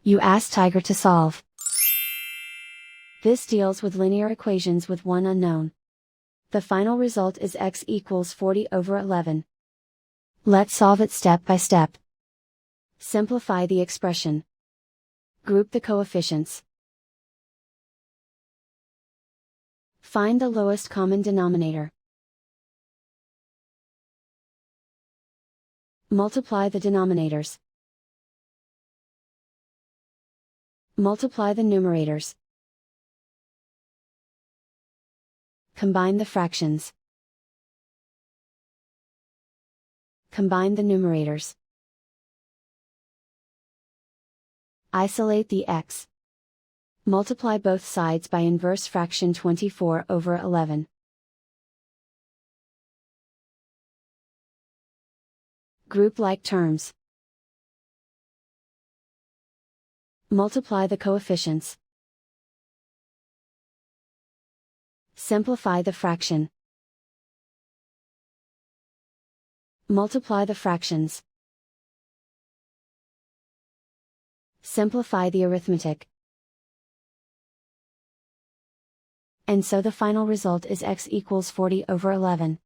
You ask Tiger to solve. This deals with linear equations with one unknown. The final result is x equals 40/11. Let's solve it step by step. Simplify the expression. Group the coefficients. Find the lowest common denominator. Multiply the denominators. Multiply the numerators. Combine the fractions. Combine the numerators. Isolate the x. Multiply both sides by inverse fraction 24/11. Group like terms. Multiply the coefficients. Simplify the fraction. Multiply the fractions. Simplify the arithmetic. And so the final result is x equals 40/11.